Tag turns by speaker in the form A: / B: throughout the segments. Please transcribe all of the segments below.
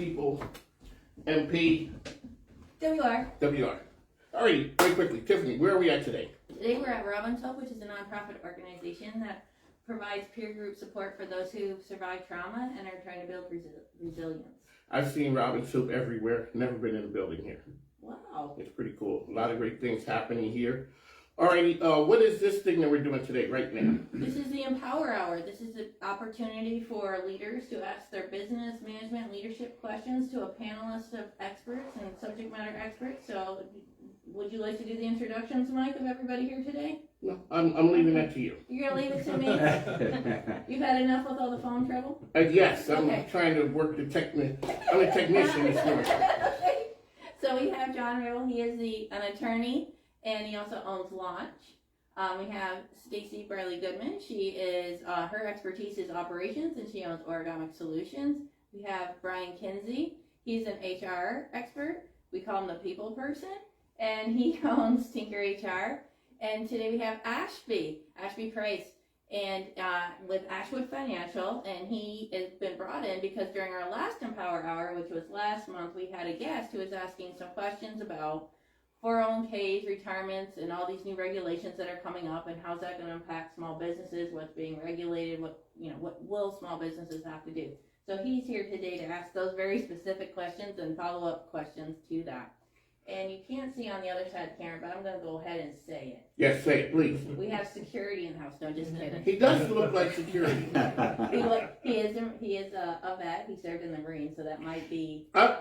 A: People, MPWR.
B: WR.
A: All right, very quickly, Tiffany, where are we at today?
C: Today we're at Rabil, which is a nonprofit organization that provides peer group support for those who survived trauma and are trying to build resilience.
A: I've seen Robin Soup everywhere, never been in a building here.
C: Wow.
A: It's pretty cool. A lot of great things happening here. Alrighty, what is this thing that we're doing today, right now?
C: This is the MPWR Hour. This is an opportunity for leaders to ask their business, management, leadership questions to a panelist of experts and subject matter experts. So, would you like to do the introductions, Mike, of everybody here today?
A: No, I'm leaving that to you.
C: You're going to leave it to me? You've had enough with all the phone trouble?
A: Yes, I'm
C: Okay.
A: trying to work I'm a technician this morning.
C: So we have John Rabil. He is an attorney, and he also owns Launch. We have Stacie Briley Goodman. She is her expertise is operations, and she owns Origamic Solutions. We have Brian Kinzie. He's an HR expert. We call him the people person, and he owns Tinker HR. And today we have Ashby Price, and with Ashwood Financial, and he has been brought in because during our last MPWR Hour, which was last month, we had a guest who was asking some questions about 401ks, retirements, and all these new regulations that are coming up, and how's that going to impact small businesses, what's being regulated, what will small businesses have to do. So he's here today to ask those very specific questions and follow-up questions to that. And you can't see on the other side of the camera, but I'm going to go ahead and say it.
A: Yes, say it, please.
C: We have security in the house. No, just kidding.
A: He does look like security.
C: He is a vet. He served in the Marines, so that might be.
A: A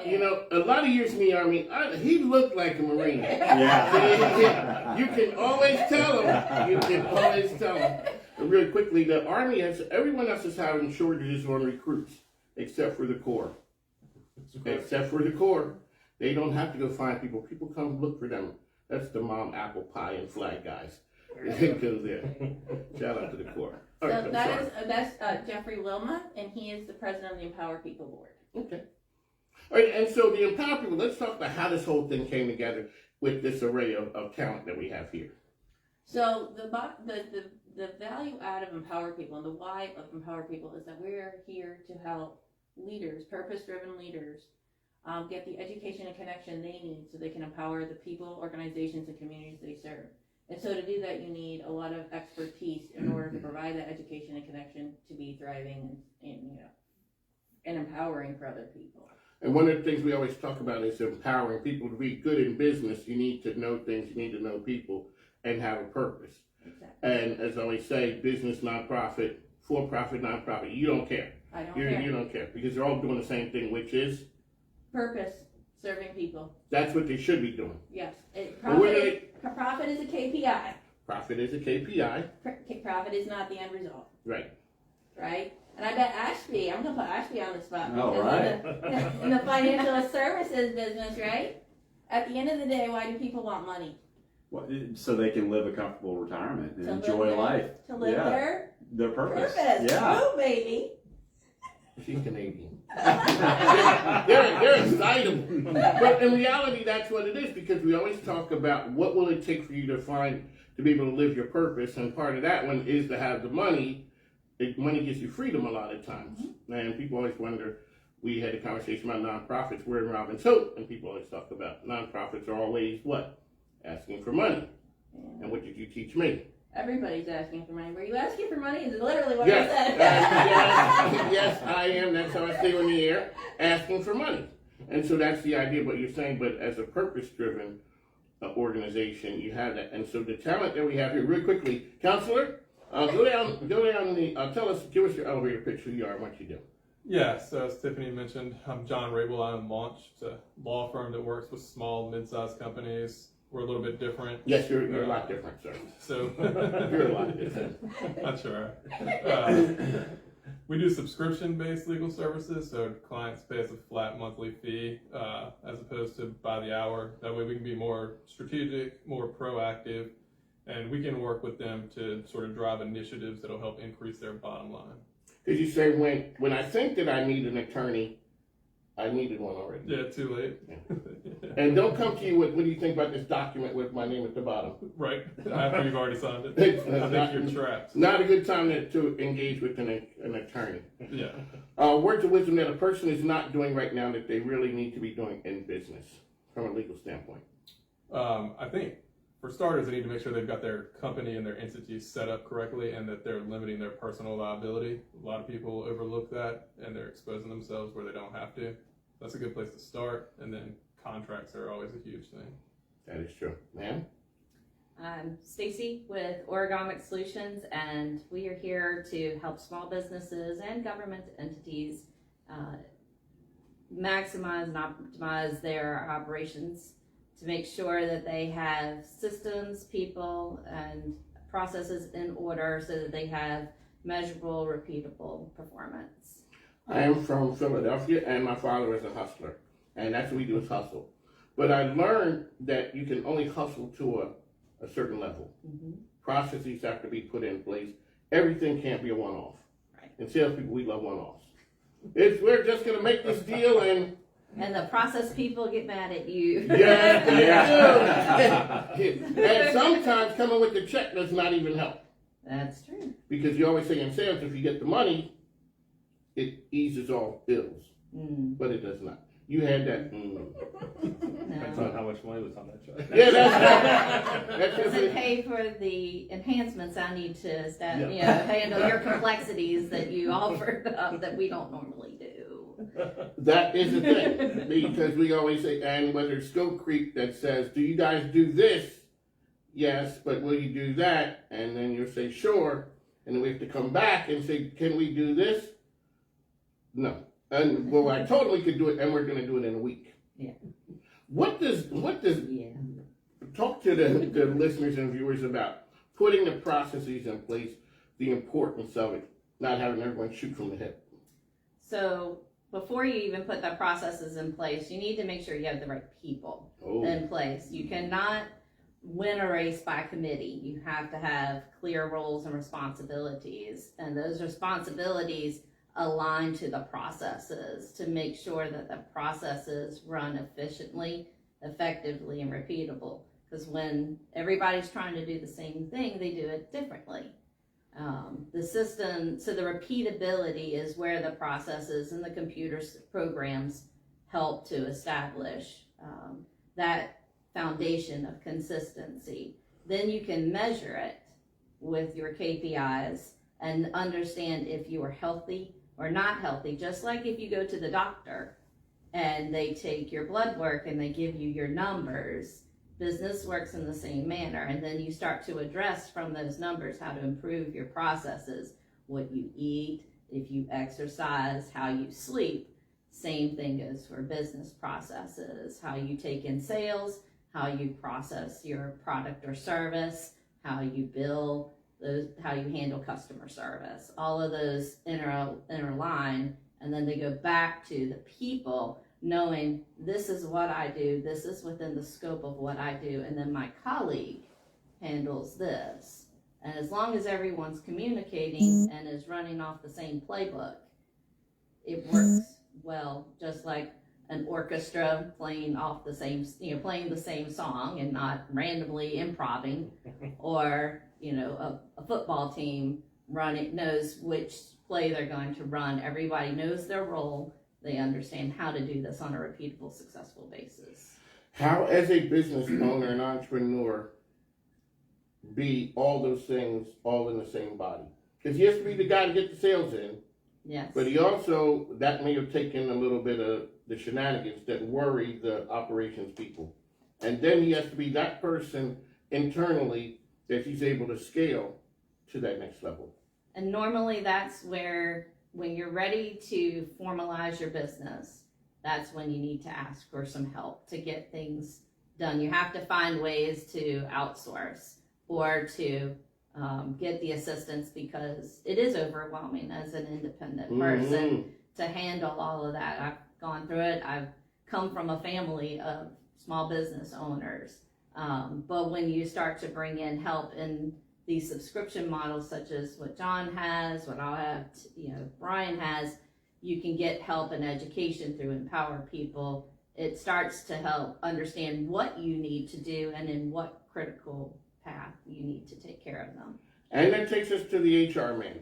A: lot of years in the Army, he looked like a Marine.
B: Yeah.
A: You can always tell him. But really quickly, the Army everyone else is having shortages on recruits, except for the Corps. Except for the Corps. They don't have to go find people. People come look for them. That's the mom, apple pie, and flag guys. It goes there. Shout out to the Corps.
C: So
A: right,
C: that's Jeffrey Wilma, and he is the president of the MPWRPeople Board.
A: Okay. All right, and so the Empower People, let's talk about how this whole thing came together with this array of talent that we have here.
C: So the value add of MPWRPeople and the why of MPWRPeople is that we're here to help leaders, purpose-driven leaders, get the education and connection they need so they can empower the people, organizations, and communities they serve. And so to do that, you need a lot of expertise in order to provide that education and connection to be thriving and empowering for other people.
A: And one of the things we always talk about is empowering people to be good in business. You need to know things, you need to know people, and have a purpose.
C: Exactly.
A: And as I always say, business, nonprofit, for-profit, nonprofit, you don't care.
C: I don't care.
A: You don't care because they're all doing the same thing, which is?
C: Purpose, serving people.
A: That's what they should be doing.
C: Yes.
A: Profit
C: is a KPI.
A: Profit is a KPI.
C: Profit is not the end result.
A: Right.
C: Right? And I bet Ashby, I'm going to put Ashby on the spot.
B: All right.
C: In the financial services business, right? At the end of the day, why do people want money?
B: Well, so they can live a comfortable retirement and
C: To
B: enjoy life.
C: To live
B: their purpose.
C: Yeah. Oh, baby.
A: She's Canadian. they're excitable. But in reality, that's what it is because we always talk about what will it take for you to be able to live your purpose. And part of that one is to have the money. Money gives you freedom a lot of times. Mm-hmm. And people always wonder, we had a conversation about nonprofits. We're in Robin's Hope. And people always talk about nonprofits are always what? Asking for money. Yeah. And what did you teach me?
C: Everybody's asking for money. Were you asking for money? Is literally what
A: yes.
C: I said.
A: Yes, I am. That's how I stay on the air, asking for money. And so that's the idea of what you're saying. But as a purpose-driven organization, you have that. And so the talent that we have here, real quickly, counselor, go down give us your elevator pitch, who you are and what you do.
D: Yeah, so as Tiffany mentioned, I'm John Rabil. I own Launch. It's a law firm that works with small, mid-sized companies. We're a little bit different.
A: Yes, you're a lot different, sir.
D: So
A: you're a lot different.
D: Not sure. We do subscription-based legal services, so clients pay us a flat monthly fee as opposed to by the hour. That way we can be more strategic, more proactive, and we can work with them to sort of drive initiatives that'll help increase their bottom line.
A: Did you say when I think that I need an attorney, I needed one already.
D: Yeah, too late.
A: And don't come to you with, what do you think about this document with my name at the bottom?
D: Right, after you've already signed it.
A: It's
D: I think you're trapped.
A: Not a good time to engage with an attorney.
D: Yeah.
A: Words of wisdom that a person is not doing right now that they really need to be doing in business from a legal standpoint.
D: I think for starters, they need to make sure they've got their company and their entity set up correctly and that they're limiting their personal liability. A lot of people overlook that and they're exposing themselves where they don't have to. That's a good place to start. And then contracts are always a huge thing.
A: That is true. Ma'am?
E: I'm Stacie with Origamic Solutions, and we are here to help small businesses and government entities maximize and optimize their operations to make sure that they have systems, people, and processes in order so that they have measurable, repeatable performance.
A: I am from Philadelphia, and my father was a hustler, and that's what we do is hustle. But I learned that you can only hustle to a certain level.
E: Mm-hmm.
A: Processes have to be put in place. Everything can't be a one-off.
E: Right.
A: And salespeople, we love one-offs. We're just going to make this deal and...
E: And the process people get mad at you.
A: Yeah, and sometimes coming with the check does not even help.
E: That's true.
A: Because you always say in sales, if you get the money, it eases all ills.
E: Mm.
A: But it does not. You had that.
F: Depends
E: No.
F: on how much money was on that check.
A: Yeah, that's
E: Does it
A: it.
E: pay for the enhancements I need to handle your complexities that you offered up that we don't normally do?
A: That is the thing. Because we always say, and whether it's scope creep that says, do you guys do this? Yes, but will you do that? And then you'll say, sure. And then we have to come back and say, can we do this? No. And well, I totally could do it, and we're going to do it in a week.
E: Yeah.
A: What does
E: Yeah.
A: talk to the listeners and viewers about putting the processes in place, the importance of it, not having everyone shoot from the hip.
E: So before you even put the processes in place, you need to make sure you have the right people in place. You cannot win a race by committee. You have to have clear roles and responsibilities, and those responsibilities align to the processes to make sure that the processes run efficiently, effectively, and repeatable. Because when everybody's trying to do the same thing, they do it differently. The system, so the repeatability is where the processes and the computer programs help to establish that foundation of consistency. Then you can measure it with your KPIs and understand if you are healthy or not healthy. Just like if you go to the doctor and they take your blood work and they give you your numbers, business works in the same manner. And then you start to address from those numbers how to improve your processes, what you eat, if you exercise, how you sleep. Same thing goes for business processes, how you take in sales, how you process your product or service, how you bill, how you handle customer service. All of those interline, and then they go back to the people knowing this is what I do, this is within the scope of what I do, and then my colleague handles this. And as long as everyone's communicating and is running off the same playbook, it works well, just like an orchestra playing off the same, playing the same song and not randomly improvising, or, a football team knows which play they're going to run. Everybody knows their role. They understand how to do this on a repeatable, successful basis.
A: How, as a business owner and entrepreneur, be all those things all in the same body? Because he has to be the guy to get the sales in.
E: Yes.
A: But he also, that may have taken a little bit of the shenanigans that worry the operations people. And then he has to be that person internally that he's able to scale to that next level.
E: And normally that's where, when you're ready to formalize your business, that's when you need to ask for some help to get things done. You have to find ways to outsource or to get the assistance, because it is overwhelming as an independent person to handle all of that. I've gone through it. I've come from a family of small business owners. But when you start to bring in help in these subscription models, such as what John has, what I'll have, Brian has, you can get help and education through Empower People. It starts to help understand what you need to do and in what critical path you need to take care of them.
A: And that takes us to the HR man.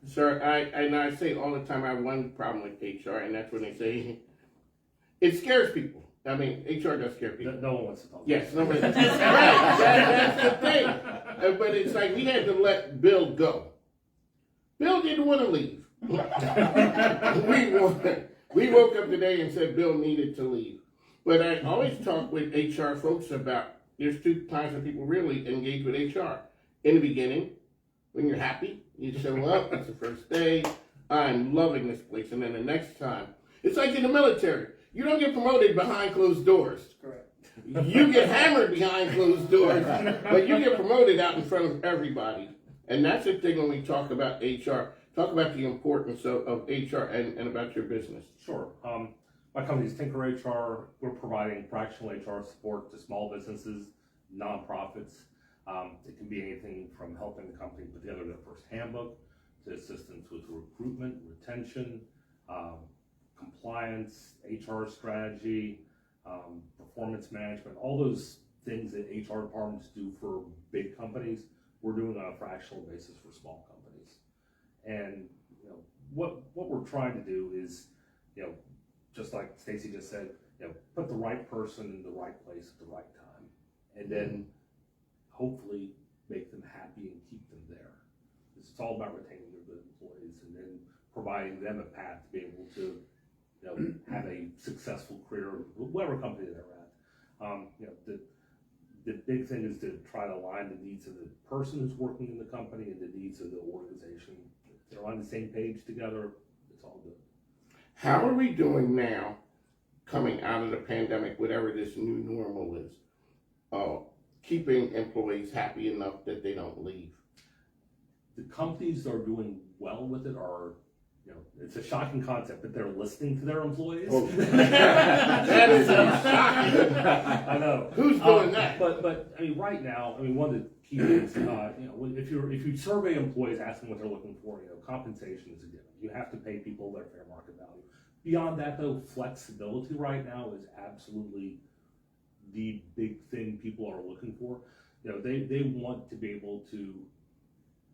A: Sir, I say all the time I have one problem with HR, and that's when they say it scares people. I mean, HR does scare people.
F: No one wants to talk.
A: Yes, nobody. Right, that's the thing. But it's like we had to let Bill go. Bill didn't want to leave. We woke up today and said Bill needed to leave. But I always talk with HR folks about there's two times that people really engage with HR. In the beginning, when you're happy, you show up, it's the first day, I'm loving this place. And then the next time, it's like in the military. You don't get promoted behind closed doors.
F: Correct.
A: You get hammered behind closed doors, but you get promoted out in front of everybody. And that's the thing when we talk about HR. Talk about the importance of HR and about your business.
F: Sure. My company is Tinker HR. We're providing fractional HR support to small businesses, nonprofits. It can be anything from helping the company put together their first handbook to assistance with recruitment, retention, compliance, HR strategy, performance management, all those things that HR departments do for big companies, we're doing on a fractional basis for small companies. And what we're trying to do is, just like Stacie just said, put the right person in the right place at the right time, and then hopefully make them happy and keep them there. It's all about retaining their good employees and then providing them a path to be able to have a successful career, whatever company they're at. The big thing is to try to align the needs of the person who's working in the company and the needs of the organization. If they're on the same page together, it's all good.
A: How are we doing now, coming out of the pandemic, whatever this new normal is, keeping employees happy enough that they don't leave?
F: The companies that are doing well with it are, it's a shocking concept, but they're listening to their employees.
A: Oh. That is shocking.
F: I know.
A: Who's doing that?
F: But I mean, right now, one of the key things, if you survey employees asking what they're looking for, compensation is a given. You have to pay people their fair market value. Beyond that, though, flexibility right now is absolutely the big thing people are looking for. They want to be able to,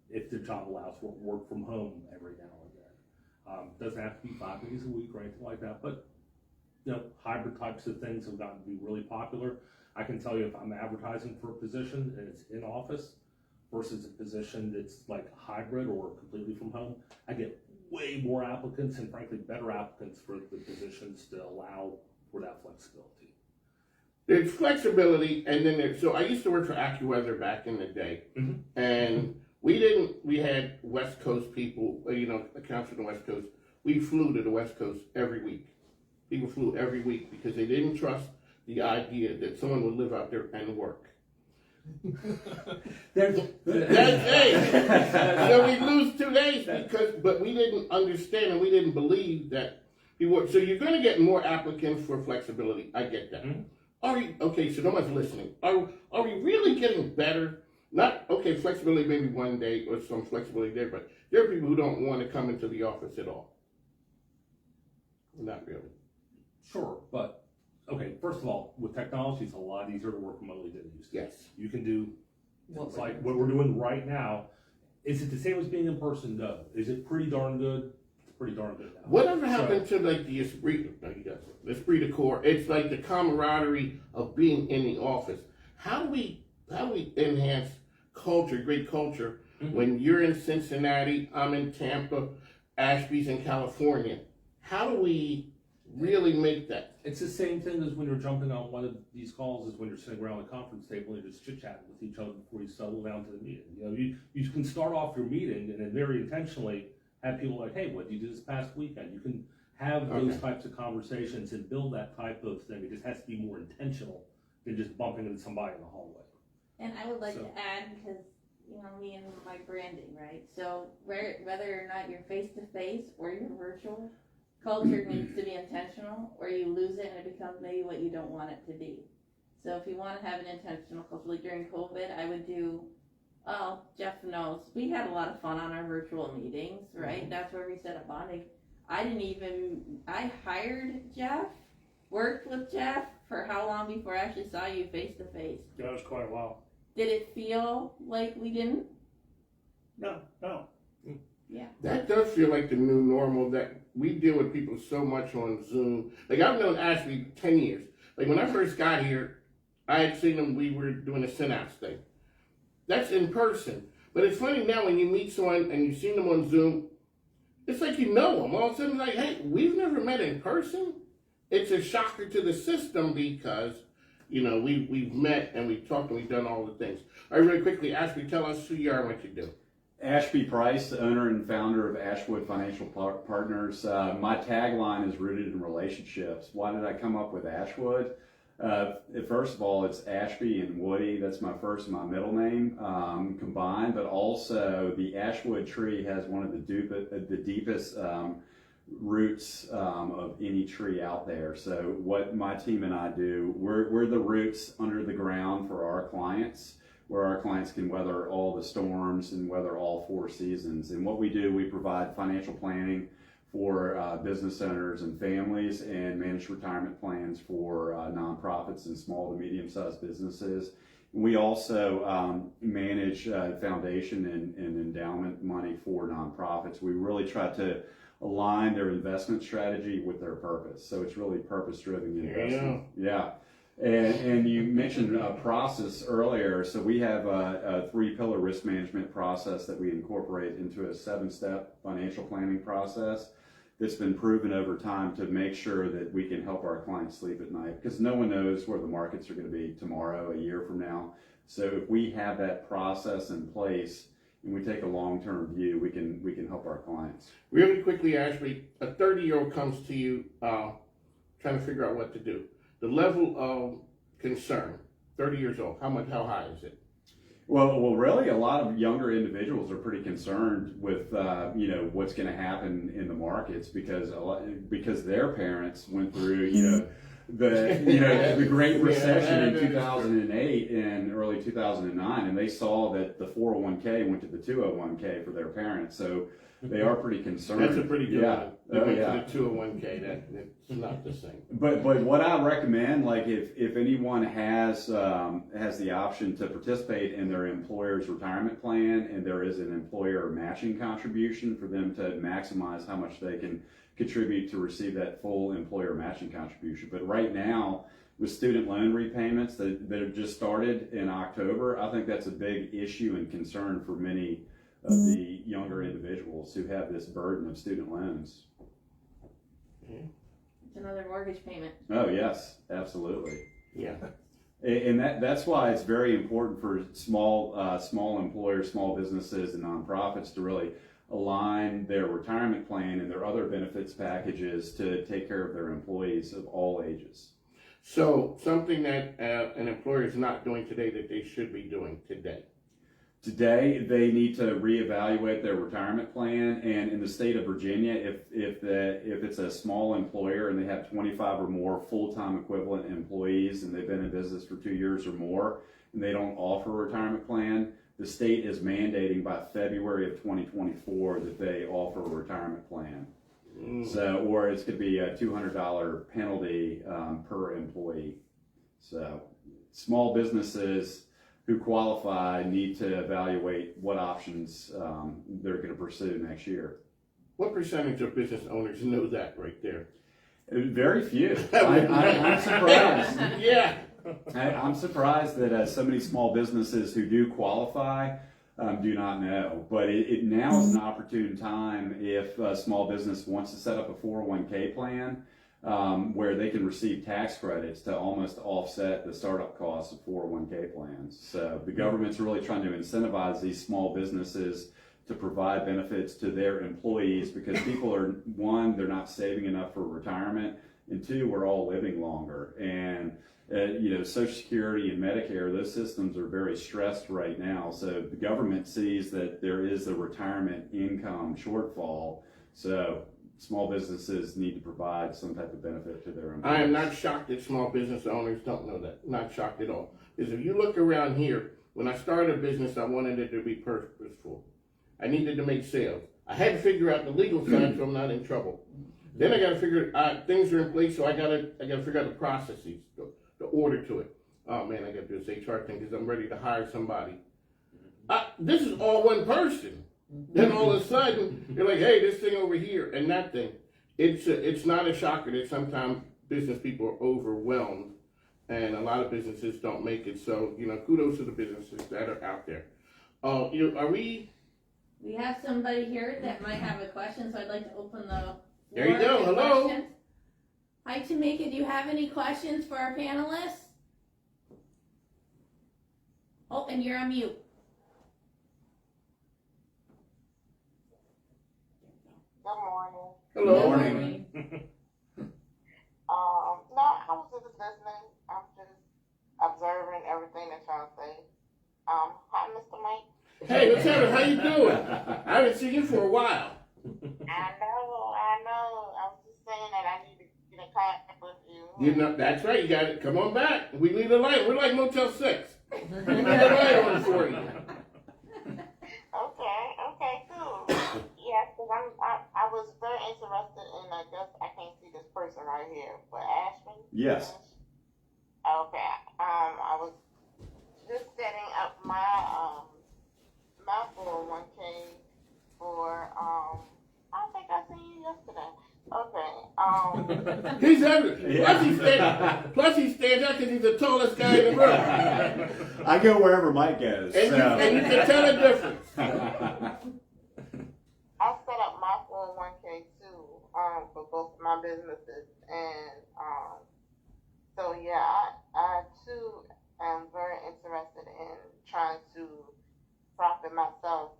F: if their job allows, work from home every now and then. Doesn't have to be 5 days a week or anything like that, but hybrid types of things have gotten to be really popular. I can tell you if I'm advertising for a position and it's in office versus a position that's like hybrid or completely from home, I get way more applicants and frankly better applicants for the positions to allow for that flexibility.
A: There's flexibility, and then so I used to work for AccuWeather back in the day, and we had West Coast people, accounts from the West Coast. We flew to the West Coast every week. People flew every week because they didn't trust the idea that someone would live out there and work. That's it. So we lose 2 days but we didn't understand and we didn't believe that we work. So you're going to get more applicants for flexibility. I get that. Okay, so no one's listening. Are we really getting better? Not, flexibility maybe 1 day or some flexibility there, but there are people who don't want to come into the office at all. Not really.
F: Sure, but first of all, with technology, it's a lot easier to work remotely than it used to.
A: Yes.
F: You can do things like what we're doing right now. Is it the same as being in person? No. Is it pretty darn good? It's pretty darn good now.
A: Whatever happened to like the esprit de corps? It's like the camaraderie of being in the office. How do we enhance culture, great culture, when you're in Cincinnati, I'm in Tampa, Ashby's in California? How do we really make that?
F: It's the same thing as when you're jumping on one of these calls as when you're sitting around the conference table and you're just chit-chatting with each other before you settle down to the meeting. You can start off your meeting and then very intentionally have people like, hey, what did you do this past weekend? You can have those types of conversations and build that type of thing. It just has to be more intentional than just bumping into somebody in the hallway.
C: And I would like to add, because, me and my branding, right? So whether or not you're face-to-face or you're virtual, culture needs to be intentional, or you lose it and it becomes maybe what you don't want it to be. So if you want to have an intentional culture, like during COVID, I would do, Jeff knows, we had a lot of fun on our virtual meetings, right? That's where we set up bonding. I hired Jeff, worked with Jeff for how long before I actually saw you face to face?
F: That was quite a while.
C: Did it feel like we didn't?
F: No.
C: Yeah.
A: That does feel like the new normal, that we deal with people so much on Zoom. Like, I've known Ashby 10 years. Like, when I first got here, I had seen him, we were doing a synapse thing. That's in person. But it's funny now when you meet someone and you've seen them on Zoom, it's like you know them. All of a sudden, like, hey, we've never met in person. It's a shocker to the system because, you know, we've met and we've talked and we've done all the things. All right, really quickly, Ashby, tell us who you are and what you do.
B: Ashby Price, owner and founder of Ashwood Financial Partners. My tagline is rooted in relationships. Why did I come up with Ashwood? First of all, it's Ashby and Woody. That's my first and my middle name combined, but also the Ashwood tree has one of the deepest roots of any tree out there. So what my team and I do, we're the roots under the ground for our clients, where our clients can weather all the storms and weather all 4 seasons. And what we do, we provide financial planning for business owners and families, and manage retirement plans for nonprofits and small to medium-sized businesses. We also manage foundation and endowment money for nonprofits. We really try to align their investment strategy with their purpose. So it's really purpose-driven investment. Yeah. And you mentioned a process earlier. So we have a 3-pillar risk management process that we incorporate into a 7-step financial planning process that's been proven over time to make sure that we can help our clients sleep at night, because no one knows where the markets are going to be tomorrow, a year from now. So if we have that process in place and we take a long-term view, we can help our clients.
A: Really quickly, Ashby, a 30-year-old comes to you trying to figure out what to do. The level of concern, 30 years old, how high is it?
B: Well, really, a lot of younger individuals are pretty concerned with, what's going to happen in the markets because their parents went through, the Great Recession in 2008 and early 2009, and they saw that the 401k went to the 201k for their parents. So they are pretty concerned.
A: That's a pretty good one. They went
B: yeah.
A: to the 201k. That's not the same.
B: But what I recommend, like if anyone has the option to participate in their employer's retirement plan, and there is an employer matching contribution for them to maximize how much they can contribute to receive that full employer matching contribution. But right now, with student loan repayments that have just started in October, I think that's a big issue and concern for many of the younger individuals who have this burden of student loans.
C: It's another mortgage payment.
B: Oh yes, absolutely.
A: Yeah.
B: And that's why it's very important for small employers, small businesses, and nonprofits to really align their retirement plan and their other benefits packages to take care of their employees of all ages.
A: So something that an employer is not doing today that they should be doing today.
B: Today, they need to reevaluate their retirement plan, and in the state of Virginia, if it's a small employer and they have 25 or more full-time equivalent employees and they've been in business for 2 years or more, and they don't offer a retirement plan, the state is mandating by February of 2024 that they offer a retirement plan. So, or it's going to be a $200 penalty per employee. So, small businesses who qualify need to evaluate what options they're going to pursue next year.
A: What percentage of business owners know that right there?
B: Very few. I'm surprised.
A: Yeah.
B: I'm surprised that so many small businesses who do qualify do not know. But it now is an opportune time if a small business wants to set up a 401k plan where they can receive tax credits to almost offset the startup costs of 401k plans. So the government's really trying to incentivize these small businesses to provide benefits to their employees, because people are, one, they're not saving enough for retirement, and two, we're all living longer. And Social Security and Medicare, those systems are very stressed right now. So the government sees that there is a retirement income shortfall. So small businesses need to provide some type of benefit to their employees.
A: I am not shocked that small business owners don't know that. Not shocked at all. Because if you look around here, when I started a business, I wanted it to be purposeful. I needed to make sales. I had to figure out the legal side so I'm not in trouble. Then I got to figure things are in place, so I got to figure out the processes, the order to it. Oh man, I got to do this HR thing because I'm ready to hire somebody. This is all one person. Then all of a sudden you're like, hey, this thing over here and that thing. It's not a shocker that sometimes business people are overwhelmed, and a lot of businesses don't make it. So kudos to the businesses that are out there.
C: We have somebody here that might have a question, so I'd like to open the floor.
A: There you go.
C: to
A: Hello.
C: questions. Hi, Tamika. Do you have any questions for our panelists? Oh, and you're on mute.
G: Good morning.
A: Hello.
C: Good
B: morning.
G: No, I was just listening. I'm just observing everything that y'all say. Hi, Mr. Mike.
A: Hey, what's happening? How you doing? I haven't seen you for a while.
G: I know. I was just saying that I need to get in contact with you.
A: That's right. You got it. Come on back. We leave the light. We're like Motel 6. We leave the light on for you.
G: Okay, cool. Yes, because I was very interested in, I guess I can't see this person right here, but Ashby?
B: Yes.
G: Okay. I was just setting up my 401k for, I think I seen you yesterday. Okay.
A: He's everything. Plus he stands out because he's the tallest guy in the room.
B: I go wherever Mike goes.
A: And you can tell the difference.
G: I set up my 401k too, for both of my businesses, and so yeah, I too am very interested in trying to profit myself,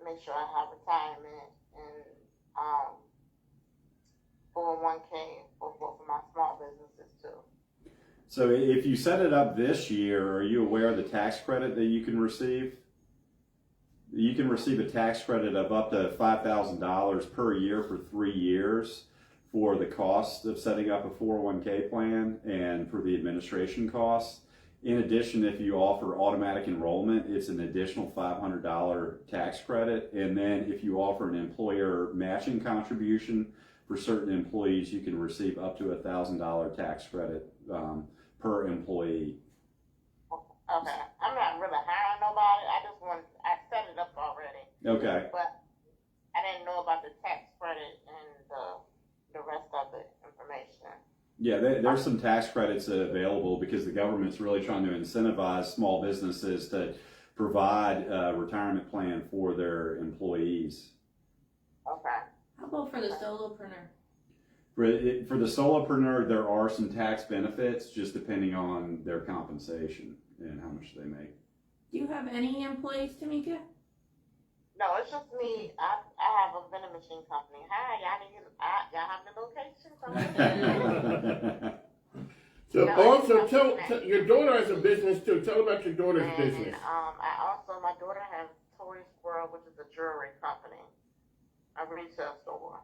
G: make sure I have retirement and 401k for both of my small businesses too.
B: So if you set it up this year, are you aware of the tax credit that you can receive? You can receive a tax credit of up to $5,000 per year for 3 years for the cost of setting up a 401k plan and for the administration costs. In addition, if you offer automatic enrollment, it's an additional $500 tax credit. And then if you offer an employer matching contribution for certain employees, you can receive up to $1,000 tax credit per employee.
G: Okay, I'm not really hiring nobody. I set it up already.
B: Okay.
G: But I didn't know about the tax credit and the rest of the information.
B: Yeah, there's some tax credits available because the government's really trying to incentivize small businesses to provide a retirement plan for their employees.
G: Okay.
C: How about for the solopreneur?
B: For the solopreneur, there are some tax benefits just depending on their compensation and how much they make.
C: Do you have any employees, Tamika?
G: No, it's just me. I have a vending machine company. Hi, y'all have the location?
A: So also tell your daughter has a business too. Tell about your daughter's
G: And,
A: business.
G: my daughter has Toy Squirrel, which is a jewelry company, a retail store.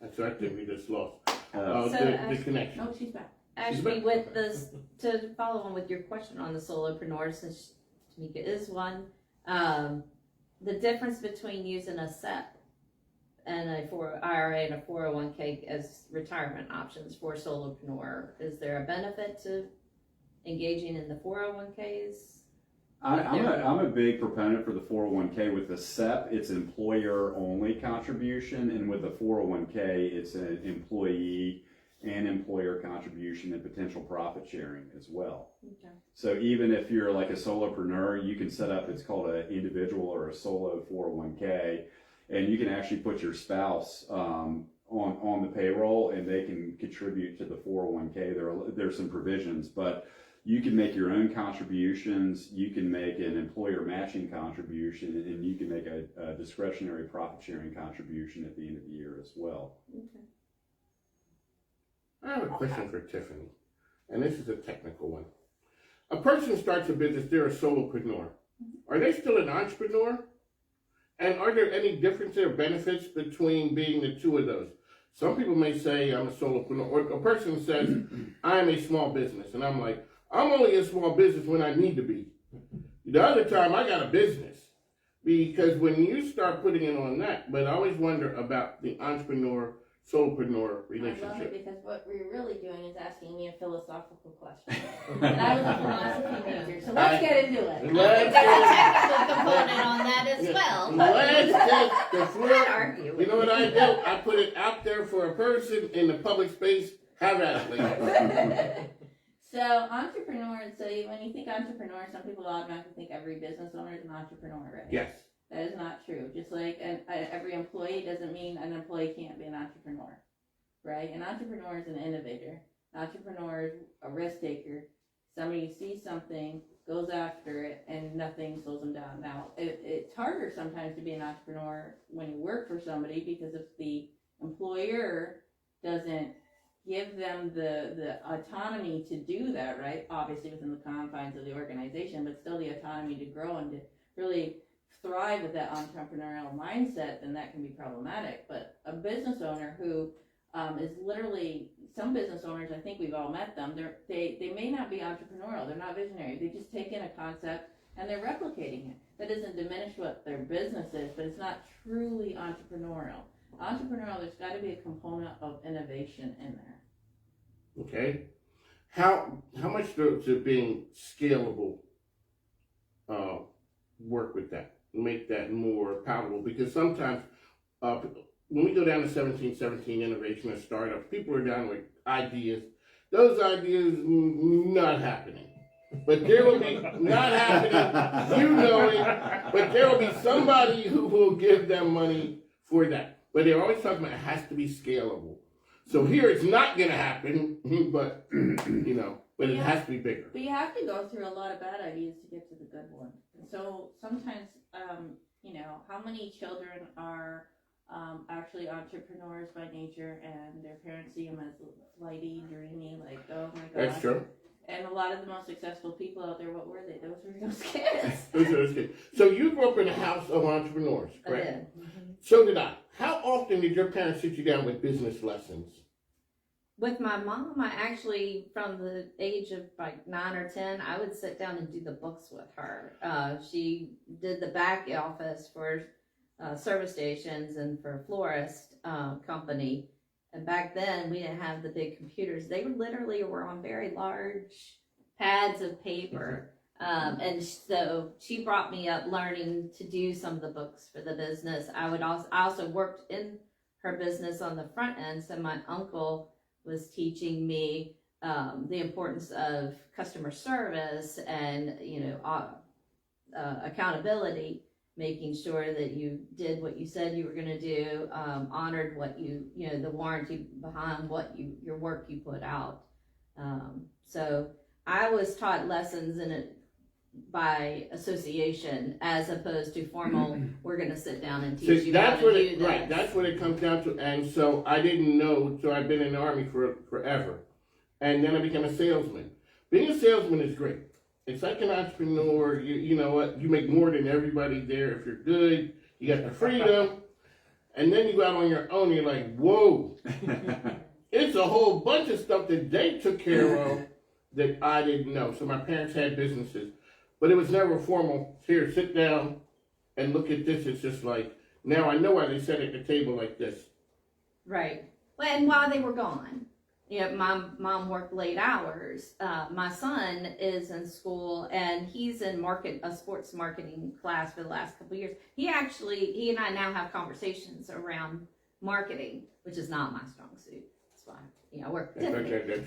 A: That's right there. We just lost
E: So,
A: the connection.
C: No, she's back.
E: Ashby, with this, to follow on with your question on the solopreneur, since Tamika is one, the difference between using a SEP and a IRA and a 401k as retirement options for a solopreneur, is there a benefit to engaging in the 401ks?
B: I'm a big proponent for the 401k. With the SEP, it's employer only contribution, and with the 401k, it's an employee and employer contribution and potential profit sharing as well.
E: Okay.
B: So even if you're like a solopreneur, you can set up, it's called an individual or a solo 401k, and you can actually put your spouse on the payroll and they can contribute to the 401k. There's some provisions, but you can make your own contributions, you can make an employer matching contribution, and you can make a discretionary profit sharing contribution at the end of the year as well.
E: Okay.
A: I have a question for Tiffany, and this is a technical one. A person starts a business, they're a solopreneur. Are they still an entrepreneur? And are there any differences or benefits between being the two of those? Some people may say I'm a solopreneur, or a person says I am a small business, and I'm like, I'm only a small business when I need to be. The other time I got a business. Because when you start putting it on that, but I always wonder about the entrepreneur, solopreneur
C: I love it
A: relationship.
C: because what we're really doing is asking me a philosophical question. And I was a philosophy major, so let's get into it.
A: Let's
E: There's a
A: get-
E: technical component on that as well.
A: Let's get the
E: Can't
A: floor.
E: argue with
A: You know what I do? I put it out there for a person in the public space. Have at it, ladies.
C: So entrepreneurs, when you think entrepreneur, some people automatically think every business owner is an entrepreneur, right?
A: Yes.
C: That is not true. Just like every employee doesn't mean an employee can't be an entrepreneur, right? An entrepreneur is an innovator. An entrepreneur is a risk taker. Somebody sees something, goes after it, and nothing slows them down. Now, it's harder sometimes to be an entrepreneur when you work for somebody because if the employer doesn't give them the autonomy to do that, right? Obviously within the confines of the organization, but still the autonomy to grow and to really thrive with that entrepreneurial mindset, then that can be problematic. But a business owner who is literally, some business owners, I think we've all met them, they may not be entrepreneurial, they're not visionary, they just take in a concept and they're replicating it. That doesn't diminish what their business is, but it's not truly entrepreneurial. Entrepreneurial, there's got to be a component of innovation in there.
A: Okay. How much does it being scalable work with that? Make that more palatable? Because sometimes when we go down to 1717 innovation and startups, people are down with ideas. Those ideas not happening. But there will be not happening, you know it, but there will be somebody who will give them money for that. But they're always talking about it has to be scalable. So here it's not going to happen, but, but it has to be bigger.
C: But you have to go through a lot of bad ideas to get to the good one. And so sometimes, how many children are actually entrepreneurs by nature and their parents see them as flighty, dreamy, like, oh my gosh.
A: That's true.
C: And a lot of the most successful people out there, what were they? Those were those kids.
A: Those are those kids. So you grew up in a house of entrepreneurs, correct?
E: I did. Mm-hmm.
A: So did I. How often did your parents sit you down with business lessons?
E: With my mom, I actually, from the age of like 9 or 10, I would sit down and do the books with her. She did the back office for service stations and for a florist company. And back then, we didn't have the big computers. They literally were on very large pads of paper. And so she brought me up learning to do some of the books for the business. I also worked in her business on the front end. So my uncle was teaching me the importance of customer service and, accountability, making sure that you did what you said you were going to do, honored what the warranty behind what your work you put out. So I was taught lessons in it by association as opposed to formal, we're going to sit down and teach you how to do this.
A: Right, that's what it comes down to. And so I didn't know, so I've been in the Army for forever. And then I became a salesman. Being a salesman is great. It's like an entrepreneur, you know what, you make more than everybody there if you're good, you got the freedom, and then you go out on your own and you're like, whoa. It's a whole bunch of stuff that they took care of that I didn't know. So my parents had businesses, but it was never formal. Here, sit down and look at this. It's just like, now I know why they sat at the table like this.
E: Right. Well, and while they were gone, my mom worked late hours. My son is in school and he's in a sports marketing class for the last couple of years. He and I now have conversations around marketing, which is not my strong suit. That's why, I work with Tiffany.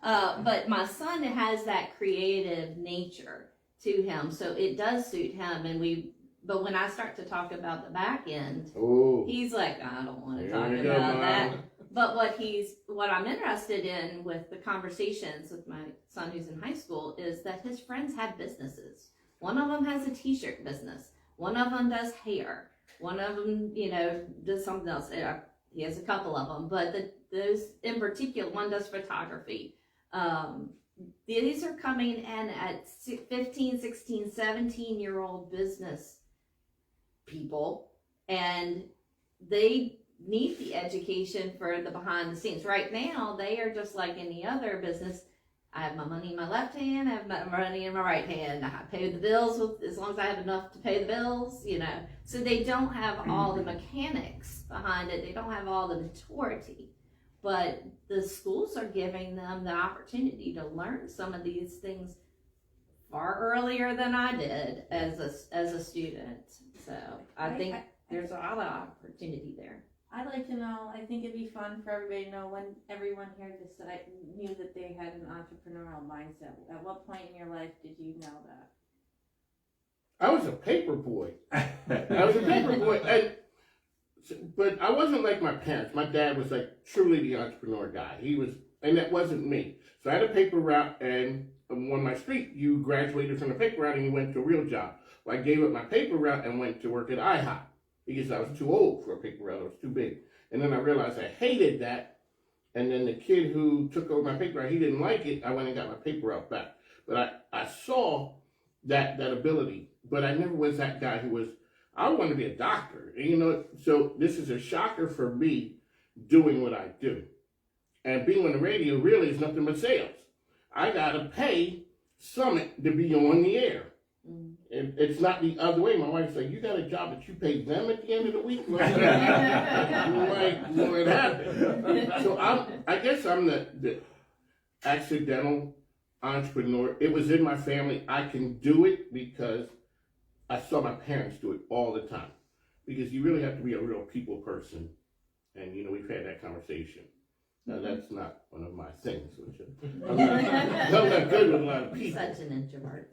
E: But my son has that creative nature to him, so it does suit him. But when I start to talk about the back end, he's like, I don't want to talk about that. But what I'm interested in with the conversations with my son who's in high school is that his friends have businesses. One of them has a t-shirt business. One of them does hair. One of them, does something else. He has a couple of them, but those in particular, one does photography. These are coming in at 15, 16, 17-year-old business people, and they need the education for the behind the scenes. Right now, they are just like any other business. I have my money in my left hand, I have my money in my right hand. I pay the bills as long as I have enough to pay the bills, So they don't have all the mechanics behind it. They don't have all the maturity. But the schools are giving them the opportunity to learn some of these things far earlier than I did as a student. So I think there's a lot of opportunity there.
C: I'd like to know, I think it'd be fun for everybody to know when everyone here knew that they had an entrepreneurial mindset. At what point in your life did you know that?
A: I was a paper boy. But I wasn't like my parents. My dad was like truly the entrepreneur guy. And that wasn't me. So I had a paper route, and on my street, you graduated from the paper route and you went to a real job. Well, I gave up my paper route and went to work at IHOP because I was too old for a paper route. I was too big. And then I realized I hated that. And then the kid who took over my paper route, he didn't like it. I went and got my paper route back. But I saw that ability. But I never was that guy who was, I wanted to be a doctor. So this is a shocker for me doing what I do. And being on the radio really is nothing but sales. I got to pay Summit to be on the air. It's not the other way. My wife's like, you got a job that you pay them at the end of the week? Like, what happened? So I guess I'm the accidental entrepreneur. It was in my family. I can do it because I saw my parents do it all the time. Because you really have to be a real people person. And, we've had that conversation. Now, that's not one of my things. I'm not good with a lot of people.
E: Such an introvert.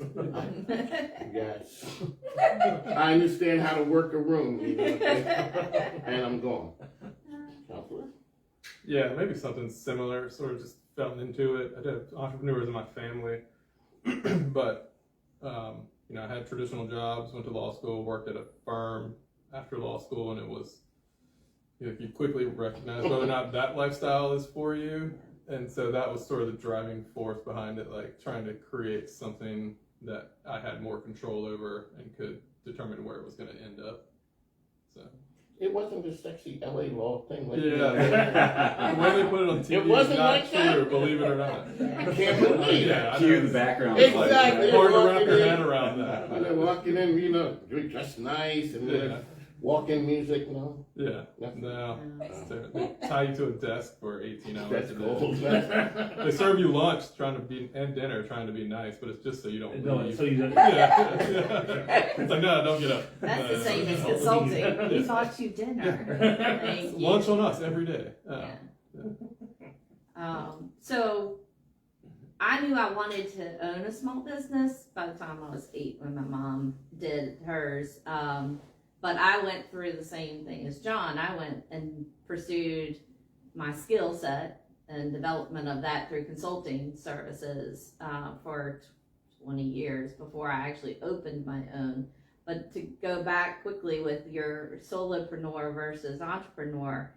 A: Yes. I understand how to work a room, and I'm gone. Counselor?
D: Yeah, maybe something similar, sort of just fell into it. I did have entrepreneurs in my family, but, I had traditional jobs, went to law school, worked at a firm after law school, and it was, you quickly recognize whether or not that lifestyle is for you. And so that was sort of the driving force behind it, like trying to create something that I had more control over and could determine where it was going to end up. So
A: It wasn't a sexy LA law thing. Like
D: yeah, the way they put it on TV
A: It wasn't
D: is not
A: like that?
D: true, believe it or not.
A: I can't believe
D: Yeah, I
B: Cue
D: know.
B: the background.
A: Exactly.
D: Hard to wrap
A: Walking
D: your
A: in.
D: head around that.
A: Walking in, you're dressed nice, and
D: Yeah.
A: walk-in music, no.
D: Yeah,
A: Nothing.
D: no. They tie you to a desk for 18 hours
A: That's
D: a
A: cool.
D: day. They serve you lunch and dinner trying to be nice, but it's just so you don't
F: No,
D: leave.
F: so you don't.
D: Yeah. It's like, no, don't get up.
E: That's the same as
F: no.
E: consulting. We bought you dinner. Thank you.
D: Lunch on us every day.
E: So I knew I wanted to own a small business by the time I was 8 when my mom did hers. But I went through the same thing as John. I went and pursued my skill set and development of that through consulting services for 20 years before I actually opened my own. But to go back quickly with your solopreneur versus entrepreneur,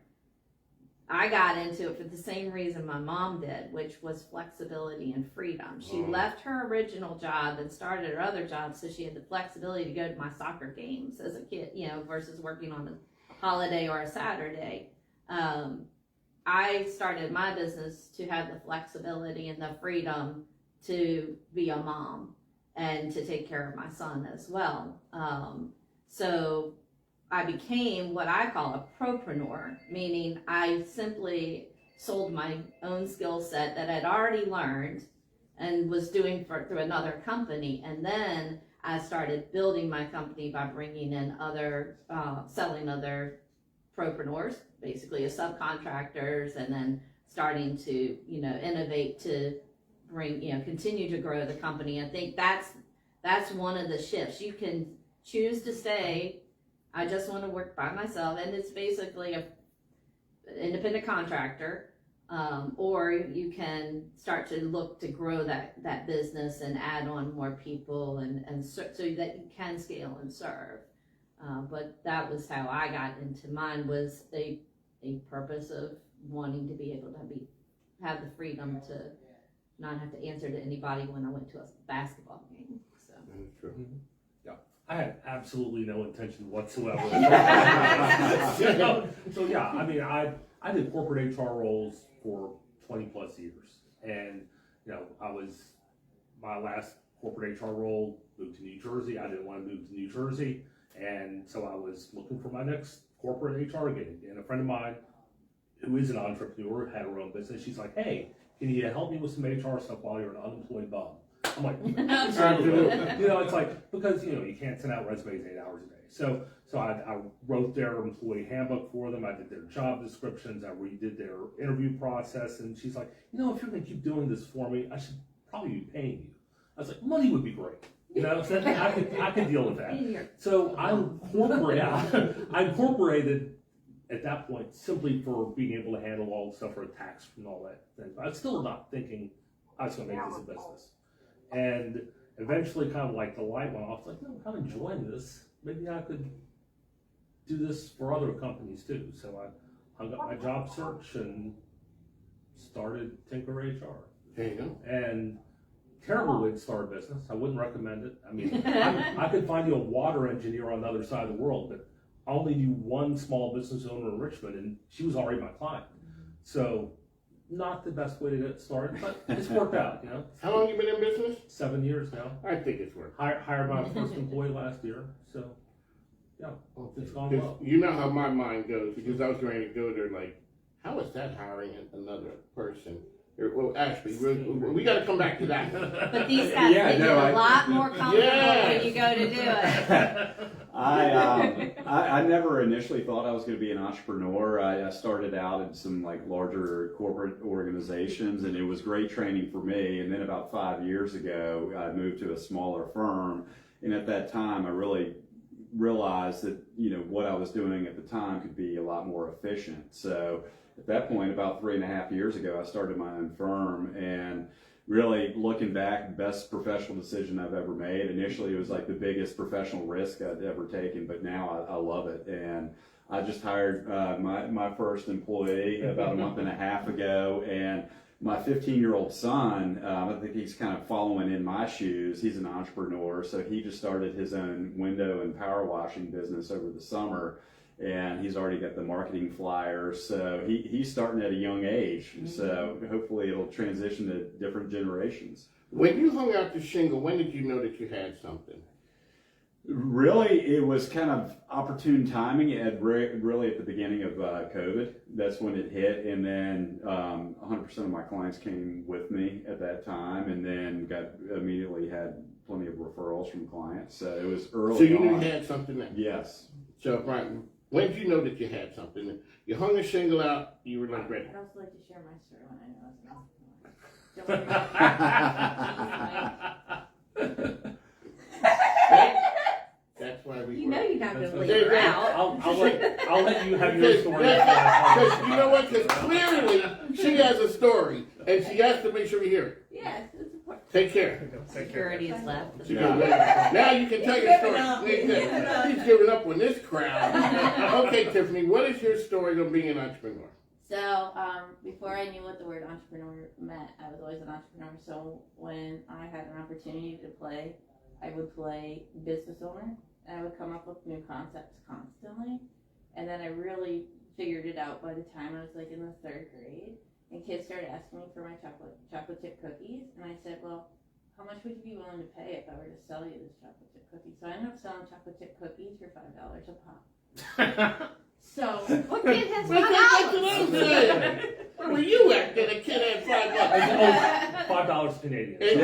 E: I got into it for the same reason my mom did, which was flexibility and freedom. She left her original job and started her other job so she had the flexibility to go to my soccer games as a kid, versus working on a holiday or a Saturday. I started my business to have the flexibility and the freedom to be a mom and to take care of my son as well. So I became what I call a propreneur, meaning I simply sold my own skill set that I'd already learned and was doing through another company. And then I started building my company by bringing in selling other propreneurs, basically as subcontractors, and then starting to, innovate to bring, continue to grow the company. I think that's one of the shifts. You can choose to say, I just want to work by myself, and it's basically an independent contractor, or you can start to look to grow that business and add on more people and so that you can scale and serve. But that was how I got into mine, was a purpose of wanting to be able to have the freedom to not have to answer to anybody when I went to a basketball game. So.
A: That's true.
F: I had absolutely no intention whatsoever. So yeah, I mean, I did corporate HR roles for 20 plus years, and my last corporate HR role moved to New Jersey. I didn't want to move to New Jersey, and so I was looking for my next corporate HR gig. And a friend of mine who is an entrepreneur had her own business. She's like, "Hey, can you help me with some HR stuff while you're an unemployed bum?" I'm like, "Absolutely." It's like, because you can't send out resumes 8 hours a day. So I wrote their employee handbook for them. I did their job descriptions. I redid their interview process. And she's like, if you're going to keep doing this for me, I should probably be paying you. I was like, money would be great. So I could deal with that. So I incorporated at that point simply for being able to handle all the stuff for tax and all that thing. But I was still not thinking I was going to make this a business. And eventually kind of like the light went off. Like, no, I'm enjoying this. Maybe I could do this for other companies too. So I hung up my job search and started Tinker HR.
A: There you go.
F: And terrible way to start a business. I wouldn't recommend it. I mean, I could find you a water engineer on the other side of the world, but I only knew one small business owner in Richmond, and she was already my client. So not the best way to get started, but it's worked out,
A: How long you been in business?
F: 7 years now.
A: I think it's worked.
F: Hired my first employee last year, so yeah, it's gone well.
A: You know how my mind goes, because I was going to go there like, how is that hiring another person? Well, Ashby, we got to come back to that.
E: But these guys make it a lot more comfortable when you go to do it.
B: I never initially thought I was going to be an entrepreneur. I started out in some larger corporate organizations, and it was great training for me. And then about 5 years ago, I moved to a smaller firm, and at that time, I really realized that what I was doing at the time could be a lot more efficient. So at that point, about 3.5 years ago, I started my own firm, and really looking back, best professional decision I've ever made. Initially, it was like the biggest professional risk I'd ever taken, but now I love it. And I just hired my first employee about a month and a half ago, and my 15-year-old son, I think he's kind of following in my shoes. He's an entrepreneur, so he just started his own window and power washing business over the summer. And he's already got the marketing flyers, so he's starting at a young age. So hopefully it'll transition to different generations.
A: When you hung out the shingle, when did you know that you had something?
B: Really, it was kind of opportune timing. Really at the beginning of COVID. That's when it hit, and then 100% of my clients came with me at that time, and then immediately had plenty of referrals from clients. So it was early.
A: So you knew you had something then?
B: Yes.
A: So Brian, when did you know that you had something? You hung a shingle out, you were like ready.
C: I'd also like to share my story when I know it's not.
A: That's why we.
E: You're not going to leave
A: There you
E: her
A: go.
E: out.
F: I'll let you have your story.
A: Because you know what? Because clearly she has a story, and she has to make sure we hear it.
C: Yes, it's important.
A: Take care.
E: Security is left.
A: She goes, now you can tell your story. He's giving up on this crowd. Okay, Tiffany, what is your story of being an entrepreneur?
C: So, before I knew what the word entrepreneur meant, I was always an entrepreneur. So when I had an opportunity to play, I would play business owner, and I would come up with new concepts constantly. And then I really figured it out by the time I was in the 3rd grade. And kids started asking me for my chocolate chip cookies. And I said, well, how much would you be willing to pay if I were to sell you this chocolate chip cookie? So I ended up selling chocolate chip cookies for $5 a pop. So,
E: What kid has
A: That's what I'm saying. Where were you at that a kid had $5?
F: $5 Canadian.
A: It's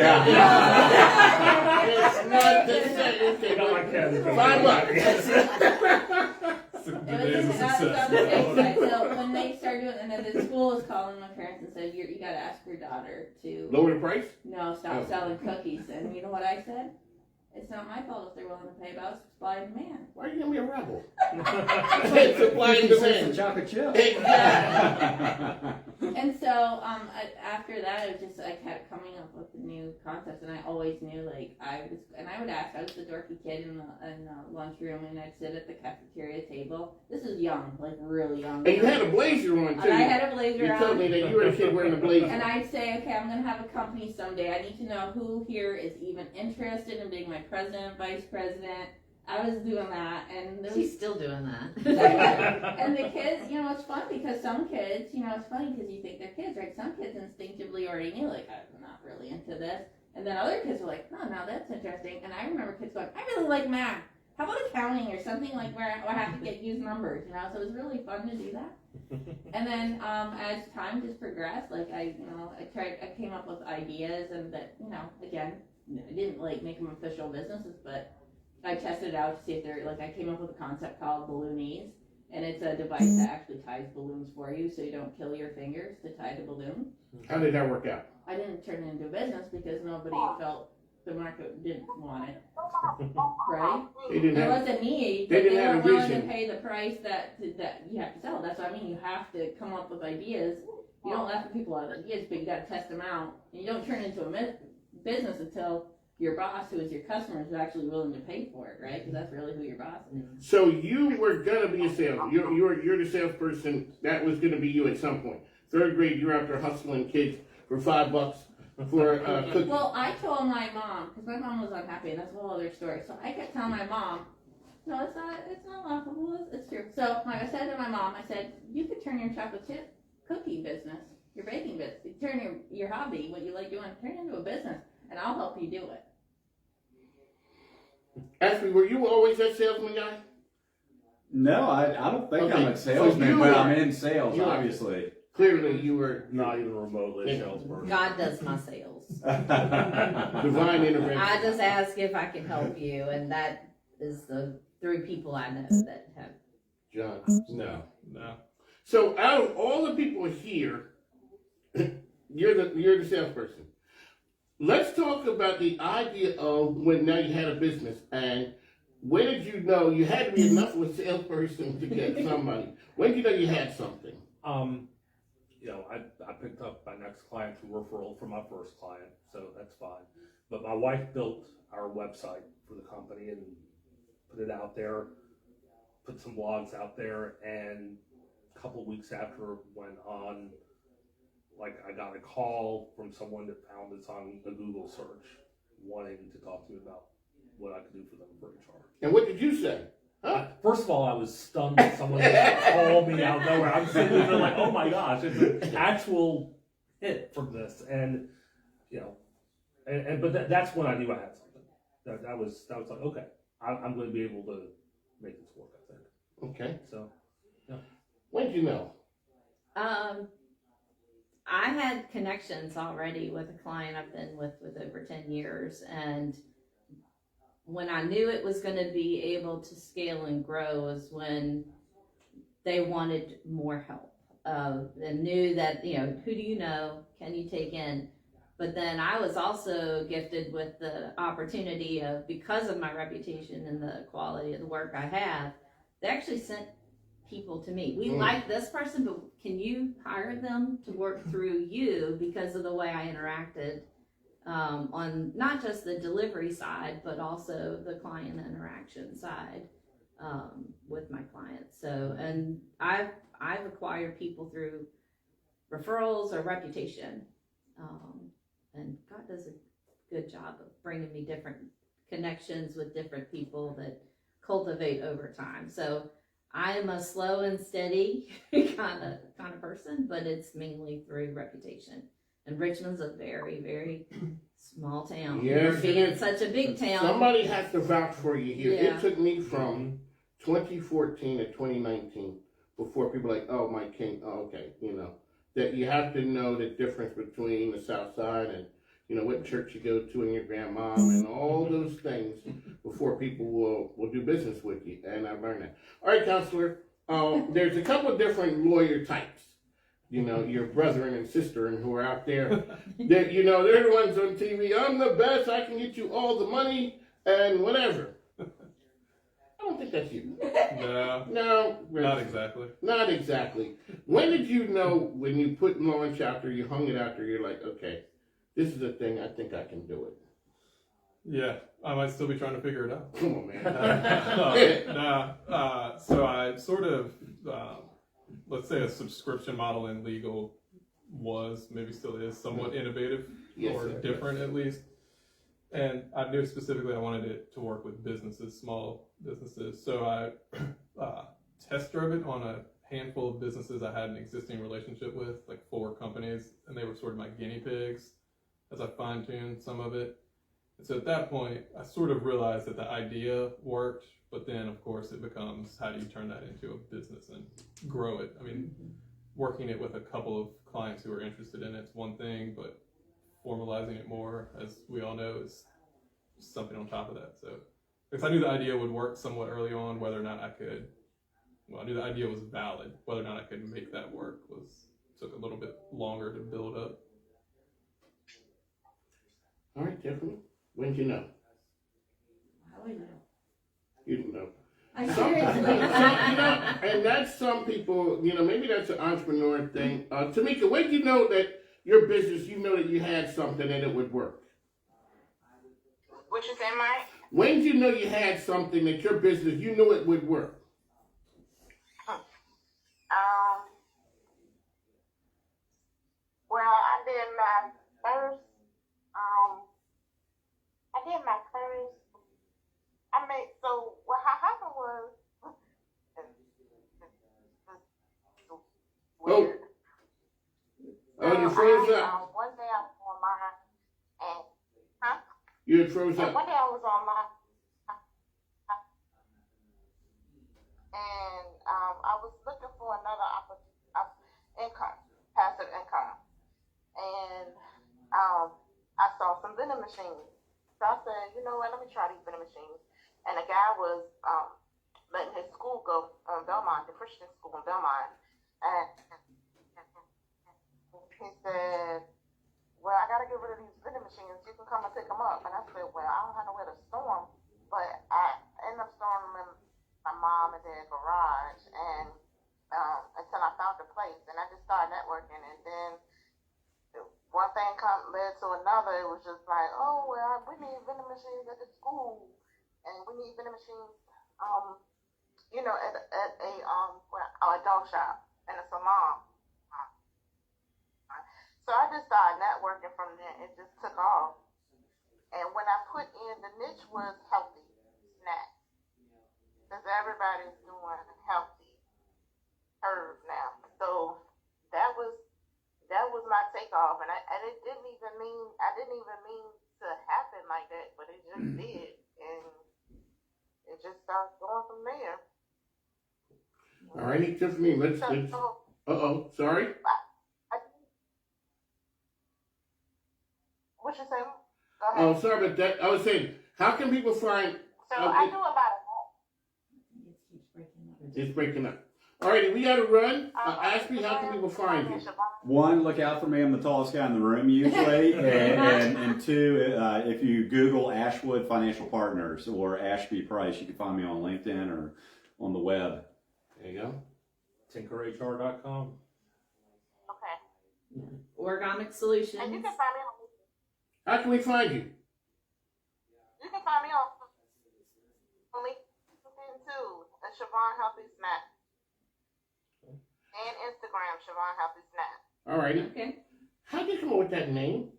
A: not the same. Okay,
F: Got my cat.
A: $5.
C: It was not on the big side. So when they started doing, and then the school was calling my parents and said, you got to ask your daughter to
A: Lower the price?
C: stop selling cookies. And you know what I said? It's not my fault if they're willing to pay, about supply and demand.
A: Why are you gonna be a rebel? It's supply and demand.
B: Chocolate chip.
A: Exactly.
C: And so after that, it was just I kept coming up with new concepts, and I always knew I would ask. I was the dorky kid in the lunchroom, and I'd sit at the cafeteria table. This is young, really young.
A: And you had a blazer on too.
C: And I had a blazer on.
A: You told me that you were a kid wearing a blazer.
C: And I'd say, okay, I'm going to have a company someday. I need to know who here is even interested in being my president, vice president. I was doing that, and there was
E: She's still doing that.
C: and the kids, you know, it's fun because some kids, you know, it's funny because you think they're kids, right? Some kids instinctively already knew, like, I'm not really into this. And then other kids were like, oh, no, that's interesting. And I remember kids going, I really like math. How about accounting or something like where I have to use numbers, you know? So it was really fun to do that. And then as time just progressed, like I came up with ideas and that, you know, again, I didn't like make them official businesses, but I tested it out to see if they're, like, I came up with a concept called Balloonies, and it's a device that actually ties balloons for you so you don't kill your fingers to tie the balloon.
A: How did that work out?
C: I didn't turn it into a business because nobody felt the market didn't want it, right?
A: They didn't
C: It
A: have.
C: wasn't me,
A: they
C: but they
A: didn't have
C: weren't
A: a
C: willing to
A: vision.
C: pay the price that you have to sell. That's what I mean. You have to come up with ideas. You don't laugh at people out of ideas, but you got to test them out. And you don't turn it into a business until your boss, who is your customer, is actually willing to pay for it, right? Because that's really who your boss is.
A: So you were gonna be a salesman. You're the salesperson. That was gonna be you at some point. Third grade, you're out there hustling kids for $5 for cookies.
C: Well, I told my mom, because my mom was unhappy, and that's a whole other story. So I kept telling my mom, no, it's not laughable, it's true. So I said to my mom, I said, you could turn your chocolate chip cookie business, your baking business, turn your hobby, what you like doing, turn it into a business, and I'll help you do it.
A: Ashby, were you always that salesman guy?
B: No, I don't think
A: Okay,
B: I'm a
A: so
B: salesman,
A: you
B: but
A: are-
B: I'm in sales,
A: you are-
B: obviously.
A: Clearly, you were
F: Not even remotely a salesperson.
E: God does my sales.
A: divine intervention.
E: I just ask if I can help you, and that is the 3 people I know that have.
A: John.
B: No.
D: No.
A: So out of all the people here, you're the salesperson. Let's talk about the idea of when now you had a business, and when did you know you had to be enough of a salesperson to get some money? When did you know you had something?
F: You know, I picked up my next client through referral from my first client, so that's fine. But my wife built our website for the company and put it out there, put some blogs out there, and a couple of weeks after it went on, like, I got a call from someone that found us on a Google search wanting to talk to me about what I could do for them for HR.
A: And what did you say? Huh?
F: First of all, I was stunned that someone just called me out of nowhere. I'm sitting there like, oh my gosh, it's an actual hit from this. And, you know, but that's when I knew I had something. That was like, okay, I'm going to be able to make this work, I think.
A: Okay.
F: So, yeah.
A: When did you know?
E: I had connections already with a client I've been with over 10 years, and when I knew it was going to be able to scale and grow was when they wanted more help, and knew that, you know, who do you know, can you take in? But then I was also gifted with the opportunity of, because of my reputation and the quality of the work I have, they actually sent people to me. We like this person, but can you hire them to work through you because of the way I interacted on not just the delivery side, but also the client interaction side with my clients. So, and I've acquired people through referrals or reputation, and God does a good job of bringing me different connections with different people that cultivate over time. So I'm a slow and steady kind of person, but it's mainly through reputation. And Richmond's a very, very small town.
A: Yes,
E: For being
A: it is.
E: such a big town.
A: Somebody has to vouch for you here.
E: Yeah.
A: It took me from 2014 to 2019 before people were like, oh, Mike King, oh, okay, you know, that you have to know the difference between the South Side and, you know, what church you go to and your grandmom and all those things before people will do business with you. And I've learned that. All right, counselor, there's a couple of different lawyer types. You know, your brethren and sister and who are out there. You know, they're the ones on TV. I'm the best. I can get you all the money and whatever. I don't think that's you.
D: No,
A: No.
D: not exactly.
A: Not exactly. When did you know when you put launch out there, you hung it out there, you're like, okay, this is a thing, I think I can do it.
D: Yeah, I might still be trying to figure it out.
A: Come on, man.
D: So I sort of, let's say a subscription model in legal was, maybe still is, somewhat innovative
A: Yes,
D: or
A: sir.
D: different at least. And I knew specifically I wanted it to work with businesses, small businesses. So I test drove it on a handful of businesses I had an existing relationship with, like 4 companies, and they were sort of my guinea pigs as I fine-tuned some of it. And so at that point, I sort of realized that the idea worked, but then of course it becomes, how do you turn that into a business and grow it? I mean, working it with a couple of clients who are interested in it's one thing, but formalizing it more, as we all know, is something on top of that. So because I knew the idea would work somewhat early on, whether or not I could, well, I knew the idea was valid, whether or not I could make that work took a little bit longer to build up.
A: All right, Tiffany, when did you know?
C: How do I know?
A: You didn't know.
C: I
A: Some,
C: seriously.
A: and that's some people, maybe that's an entrepreneur thing. Tamika, when did you know that your business, that you had something and it would work?
G: What you say, Mike?
A: When did you know you had something that your business, you knew it would work?
G: Well, I did my first, so what happened was, weird.
A: Oh, you froze up.
G: One day I was on my, and,
A: You had froze
G: and
A: up.
G: one day I was on my, and I was looking for another income, passive income, and I saw some vending machines. So I said, you know what, let me try these vending machines. And the guy was letting his school go on Belmont, the Christian school in Belmont, and he said, well, I got to get rid of these vending machines. You can come and pick them up. And I said, well, I don't have nowhere to store them. But I ended up storing them in my mom and dad's garage, and until I found a place. And I just started networking. And then one thing led to another. It was just like, oh, well, we need vending machines at the school. And we need vending machines, at a dog shop and a salon. So I just started networking from there. It just took off. And when I put in, the niche was healthy snacks. Because everybody's doing healthy herbs now. So that was my takeoff. And I didn't even mean to happen like that, but it just did. And it just started going from there.
A: All righty, Tiffany, let's sorry.
G: What you say? Go ahead.
A: Oh, sorry about that. I was saying, how can people find...
G: So I do a lot of that.
A: It's breaking up. All righty, we got to run. Ashby, how can people find you?
B: 1, look out for me. I'm the tallest guy in the room usually. and 2, if you Google Ashwood Financial Partners or Ashby Price, you can find me on LinkedIn or on the web.
A: There you go.
F: tinkerhr.com.
G: Okay.
E: Origamic Solutions.
G: And you can find me on
A: How can we find you?
G: You can find me on LinkedIn too, at Siobhan Healthy Snack. And Instagram, Siobhan Healthy Snack.
A: All righty.
E: Okay.
A: How did you come up with that name?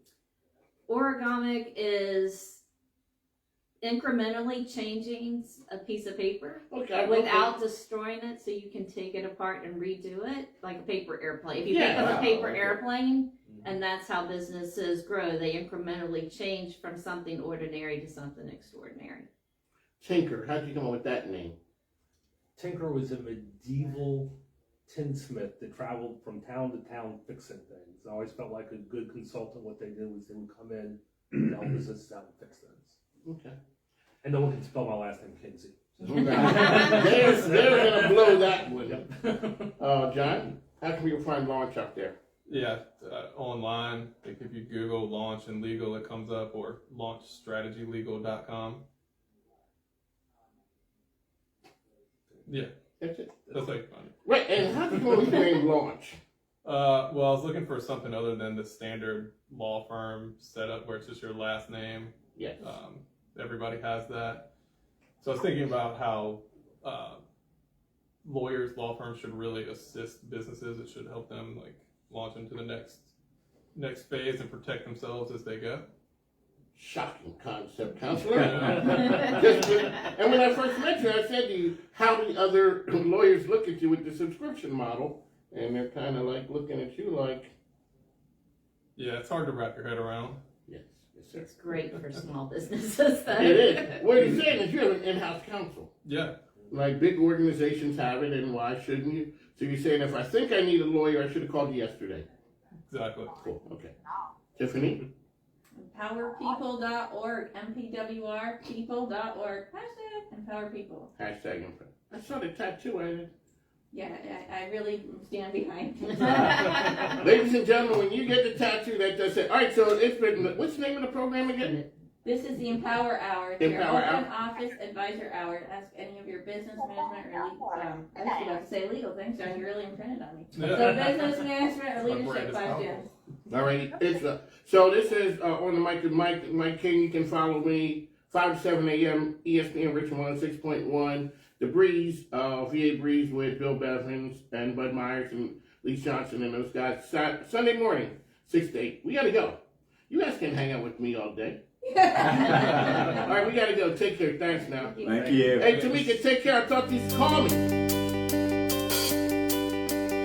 E: Origamic is incrementally changing a piece of paper without destroying it, so you can take it apart and redo it, like a paper airplane. If you think of a paper airplane, and that's how businesses grow. They incrementally change from something ordinary to something extraordinary.
A: Tinker. How did you come up with that name?
F: Tinker was a medieval tinsmith that traveled from town to town fixing things. I always felt like a good consultant. What they did was they would come in and help businesses out and fix things.
A: Okay.
F: And no one can spell my last name, Kinzie.
A: They're going to blow that one. John, how can people find Launch out there?
D: Yeah, online. Like if you Google launch and legal, it comes up, or launchstrategylegal.com. Yeah,
A: That's it.
D: that's how you find it.
A: Right, and how did you come up with the name Launch?
D: Well, I was looking for something other than the standard law firm setup where it's just your last name.
A: Yes.
D: Everybody has that. So I was thinking about how lawyers, law firms should really assist businesses. It should help them launch into the next phase and protect themselves as they go.
A: Shocking concept, counselor. And when I first met you, I said to you, how do other lawyers look at you with the subscription model? And they're kind of like looking at you like,
D: Yeah, it's hard to wrap your head around.
A: yes, sir.
E: It's great for small businesses, though.
A: It is. What you're saying is you have an in-house counsel.
D: Yeah,
A: Like big organizations have it, and why shouldn't you? So you're saying if I think I need a lawyer, I should have called you yesterday.
D: exactly.
A: Cool. Okay. Tiffany?
C: EmpowerPeople.org, MPWRPeople.org, #EmpowerPeople.
A: Hashtag info. I saw the tattoo I did.
C: Yeah, I really stand behind it.
A: Ladies and gentlemen, when you get the tattoo, that does it. All right, so it's been, what's the name of the program again?
C: This is the Empower Hour. It's your
A: Empower
C: open
A: Hour.
C: office advisor hour to ask any of your business management or I was about to say legal things, John, you really imprinted on me. So business management or
D: My brain
C: leadership
D: is
C: questions.
A: All right, it's so this is on the mic with Mike King. You can follow me 5 to 7 a.m. ESPN Richmond 106.1. The Breeze, VA Breeze with Bill Bevins and Bud Myers and Lee Johnson and those guys. Sunday morning, 6 to 8. We gotta go. You guys can hang out with me all day. All right, we gotta go. Take care. Thanks now.
B: Thank you.
A: Hey, Tamika, take care. I'll talk to you. Call me.